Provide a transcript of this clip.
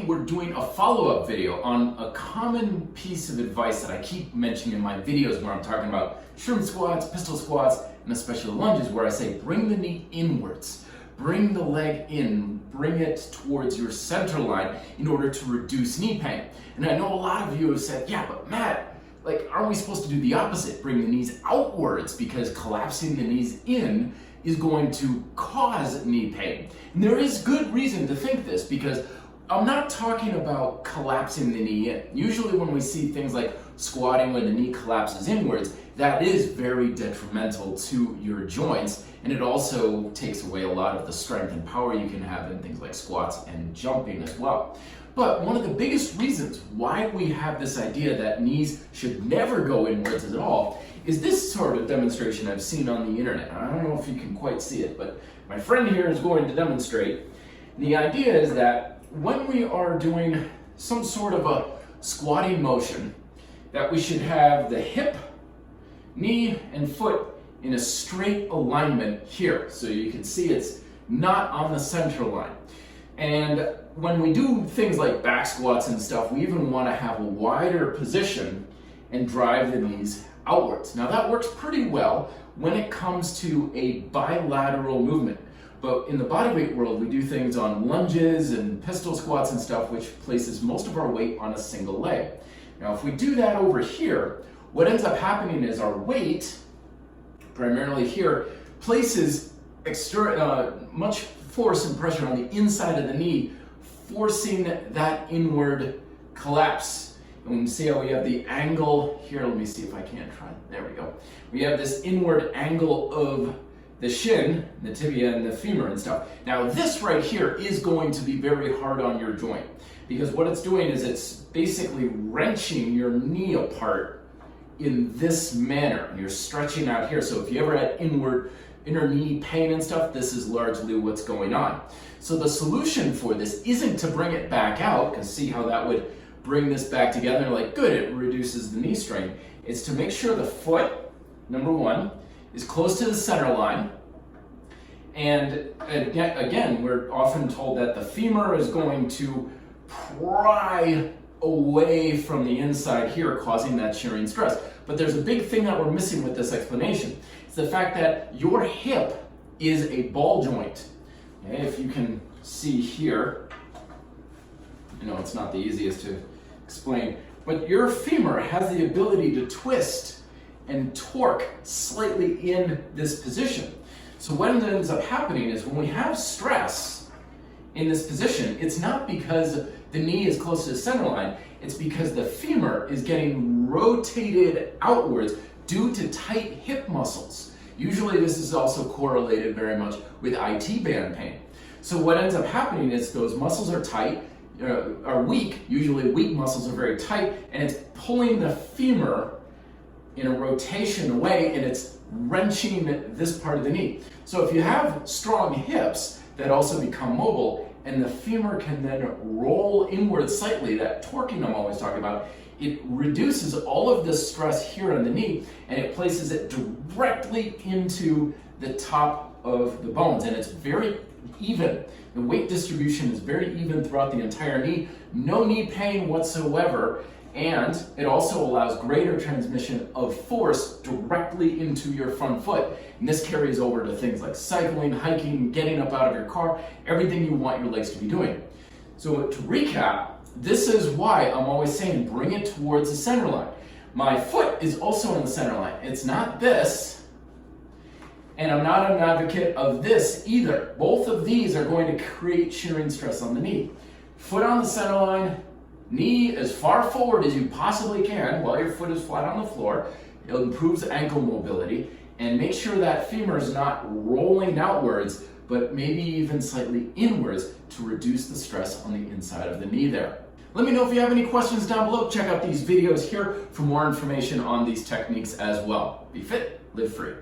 we're doing a follow-up video on a common piece of advice that I keep mentioning in my videos where I'm talking about shrimp squats, pistol squats, and especially lunges, where I say bring the knee inwards. Bring the leg in, bring it towards your center line in order to reduce knee pain. And I know a lot of you have said, yeah, but Matt, like, aren't we supposed to do the opposite? Bring the knees outwards, because collapsing the knees in is going to cause knee pain. And there is good reason to think this, because I'm not talking about collapsing the knee in. Usually when we see things like squatting when the knee collapses inwards, that is very detrimental to your joints, and it also takes away a lot of the strength and power you can have in things like squats and jumping as well. But one of the biggest reasons why we have this idea that knees should never go inwards at all is this sort of demonstration I've seen on the internet. I don't know if you can quite see it, but my friend here is going to demonstrate. The idea is that when we are doing some sort of a squatting motion, that we should have the hip, knee, and foot in a straight alignment here. So you can see it's not on the center line. And when we do things like back squats and stuff, we even want to have a wider position and drive the knees outwards. Now that works pretty well when it comes to a bilateral movement. But in the bodyweight world, we do things on lunges and pistol squats and stuff, which places most of our weight on a single leg. Now, if we do that over here, what ends up happening is our weight, primarily here, places much force and pressure on the inside of the knee, forcing that inward collapse. And you see how we have the angle here. Let me see if I can't try. There we go. We have this inward angle of the shin, the tibia, and the femur and stuff. Now this right here is going to be very hard on your joint, because what it's doing is it's basically wrenching your knee apart in this manner. You're stretching out here. So if you ever had inner knee pain and stuff, this is largely what's going on. So the solution for this isn't to bring it back out, because see how that would bring this back together, like good, it reduces the knee strain. It's to make sure the foot, number one, is close to the center line. And again, we're often told that the femur is going to pry away from the inside here, causing that shearing stress. But there's a big thing that we're missing with this explanation. It's the fact that your hip is a ball joint. Okay, if you can see here, I know it's not the easiest to explain, but your femur has the ability to twist and torque slightly in this position. So what ends up happening is when we have stress in this position, it's not because the knee is close to the center line, it's because the femur is getting rotated outwards due to tight hip muscles. Usually this is also correlated very much with IT band pain. So what ends up happening is those muscles are tight, are weak. Usually weak muscles are very tight, and it's pulling the femur in a rotation away, and it's wrenching this part of the knee. So if you have strong hips that also become mobile, and the femur can then roll inward slightly, that torquing I'm always talking about, it reduces all of this stress here on the knee, and it places it directly into the top of the bones, and it's very even. The weight distribution is very even throughout the entire knee, no knee pain whatsoever, and it also allows greater transmission of force directly into your front foot. And this carries over to things like cycling, hiking, getting up out of your car, everything you want your legs to be doing. So to recap, this is why I'm always saying bring it towards the center line. My foot is also on the center line. It's not this, and I'm not an advocate of this either. Both of these are going to create shearing stress on the knee. Foot on the center line, knee as far forward as you possibly can while your foot is flat on the floor. It improves ankle mobility, and make sure that femur is not rolling outwards, but maybe even slightly inwards to reduce the stress on the inside of the knee there. Let me know if you have any questions down below. Check out these videos here for more information on these techniques as well. Be fit, live free.